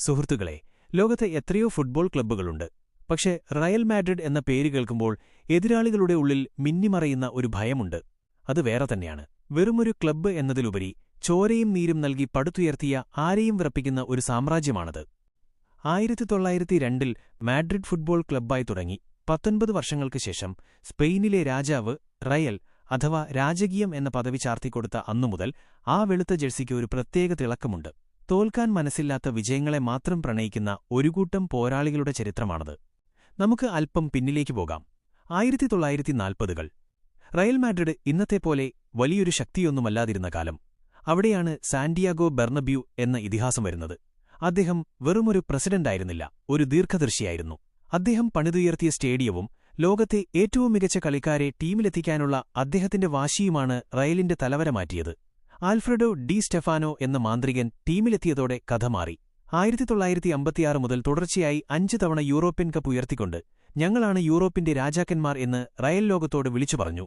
സുഹൃത്തുക്കളെ, ലോകത്ത് എത്രയോ ഫുട്ബോൾ ക്ലബ്ബുകളുണ്ട്. പക്ഷേ റയൽ മാഡ്രിഡ് എന്ന പേര് കേൾക്കുമ്പോൾ എതിരാളികളുടെ ഉള്ളിൽ മിന്നിമറയുന്ന ഒരു ഭയമുണ്ട്. അത് വേറെ തന്നെയാണ്. വെറുമൊരു ക്ലബ്ബ് എന്നതിലുപരി ചോരയും നീരും നൽകി പടുത്തുയർത്തിയ, ആരെയും വിറപ്പിക്കുന്ന ഒരു സാമ്രാജ്യമാണത്. 1902 മാഡ്രിഡ് ഫുട്ബോൾ ക്ലബ്ബായി തുടങ്ങി 19 വർഷങ്ങൾക്ക് ശേഷം സ്പെയിനിലെ രാജാവ് റയൽ അഥവാ രാജകീയം എന്ന പദവി ചാർത്തിക്കൊടുത്ത അന്നുമുതൽ ആ വെളുത്ത ജേഴ്സിക്ക് ഒരു പ്രത്യേക തിളക്കമുണ്ട്. തോൽക്കാൻ മനസ്സില്ലാത്ത വിജയങ്ങളെ മാത്രം പ്രണയിക്കുന്ന ഒരു കൂട്ടം പോരാളികളുടെ ചരിത്രമാണത്. നമുക്ക് അല്പം പിന്നിലേക്ക് പോകാം. 1940കൾ. റയൽ മാഡ്രിഡ് ഇന്നത്തെപ്പോലെ വലിയൊരു ശക്തിയൊന്നുമല്ലാതിരുന്ന കാലം. അവിടെയാണ് സാന്റിയാഗോ ബെർണബ്യൂ എന്ന ഇതിഹാസം വരുന്നത്. അദ്ദേഹം വെറുമൊരു പ്രസിഡന്റായിരുന്നില്ല, ഒരു ദീർഘദർശിയായിരുന്നു. അദ്ദേഹം പണിതുയർത്തിയ സ്റ്റേഡിയവും ലോകത്തെ ഏറ്റവും മികച്ച കളിക്കാരെ ടീമിലെത്തിക്കാനുള്ള അദ്ദേഹത്തിന്റെ വാശിയുമാണ് റയലിന്റെ തലവര മാറ്റിയത്. ആൽഫ്രെഡോ ഡി സ്റ്റെഫാനോ എന്ന മാന്ത്രികൻ ടീമിലെത്തിയതോടെ കഥ മാറി. 1956 മുതൽ തുടർച്ചയായി 5 തവണ യൂറോപ്യൻ കപ്പ് ഉയർത്തിക്കൊണ്ട് ഞങ്ങളാണ് യൂറോപ്പിന്റെ രാജാക്കന്മാർ എന്ന് റയൽ ലോകത്തോട് വിളിച്ചു പറഞ്ഞു.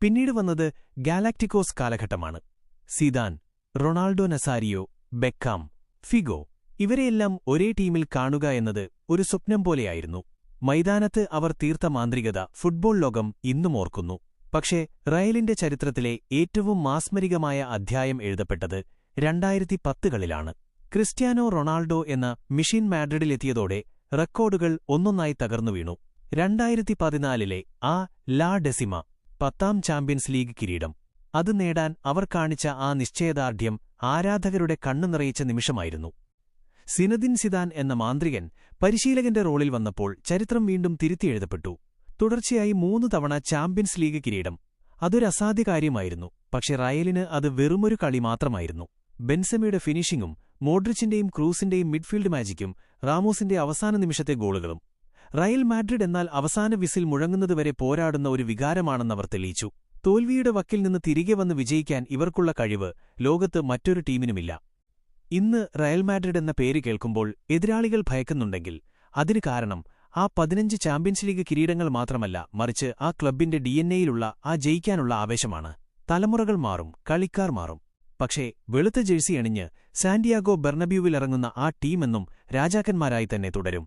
പിന്നീട് വന്നത് ഗാലാക്റ്റിക്കോസ് കാലഘട്ടമാണ്. Zidane, Ronaldo Nazario, Beckham, Figo ഇവരെയെല്ലാം ഒരേ ടീമിൽ കാണുക എന്നത് ഒരു സ്വപ്നം പോലെയായിരുന്നു. മൈതാനത്ത് അവർ തീർത്ത മാന്ത്രികത ഫുട്ബോൾ ലോകം ഇന്നും ഓർക്കുന്നു. പക്ഷേ റയലിന്റെ ചരിത്രത്തിലെ ഏറ്റവും മാസ്മരികമായ അധ്യായം എഴുതപ്പെട്ടത് 2010കളിലാണ്. ക്രിസ്ത്യാനോ റൊണാൾഡോ എന്ന മിഷൻ മാഡ്രിഡിലെത്തിയതോടെ റെക്കോർഡുകൾ ഒന്നൊന്നായി തകർന്നു വീണു. 2014ലെ ആ ലാ ഡെസിമ 10ാം ചാമ്പ്യൻസ് ലീഗ് കിരീടം, അത് നേടാൻ അവർ കാണിച്ച ആ നിശ്ചയദാർഢ്യം ആരാധകരുടെ കണ്ണു നിറയിച്ച നിമിഷമായിരുന്നു. സിനദിൻ സിദാൻ എന്ന മാന്ത്രികൻ പരിശീലകന്റെ റോളിൽ വന്നപ്പോൾ ചരിത്രം വീണ്ടും തിരുത്തിയെഴുതപ്പെട്ടു. തുടർച്ചയായി 3 തവണ ചാമ്പ്യൻസ് ലീഗ് കിരീടം, അതൊരു അസാധ്യ കാര്യമായിരുന്നു. പക്ഷെ റയലിന് അത് വെറുമൊരു കളി മാത്രമായിരുന്നു. ബെൻസെമയുടെ ഫിനിഷിംഗും മോഡ്രിച്ചിന്റെയും ക്രൂസിന്റെയും മിഡ്ഫീൽഡ് മാജിക്കും റാമോസിന്റെ അവസാന നിമിഷത്തെ ഗോളുകളും. റയൽ മാഡ്രിഡ് എന്നാൽ അവസാന വിസിൽ മുഴങ്ങുന്നതുവരെ പോരാടുന്ന ഒരു വികാരമാണെന്നവർ തെളിയിച്ചു. തോൽവിയുടെ വക്കിൽ നിന്ന് തിരികെ വന്ന് വിജയിക്കാൻ ഇവർക്കുള്ള കഴിവ് ലോകത്ത് മറ്റൊരു ടീമിനുമില്ല. ഇന്ന് റയൽ മാഡ്രിഡ് എന്ന പേര് കേൾക്കുമ്പോൾ എതിരാളികൾ ഭയക്കുന്നുണ്ടെങ്കിൽ അതിന് കാരണം ആ 15 ചാമ്പ്യൻസ് ലീഗ് കിരീടങ്ങൾ മാത്രമല്ല, മറിച്ച് ആ ക്ലബിന്റെ ഡിഎൻഎയിലുള്ള ആ ജയിക്കാനുള്ള ആവേശമാണ്. തലമുറകൾ മാറും, കളിക്കാർ മാറും, പക്ഷേ വെളുത്ത ജേഴ്സി അണിഞ്ഞ് സാന്റിയാഗോ ബെർണബ്യൂവിലിറങ്ങുന്ന ആ ടീമെന്നും രാജാക്കന്മാരായി തന്നെ തുടരും.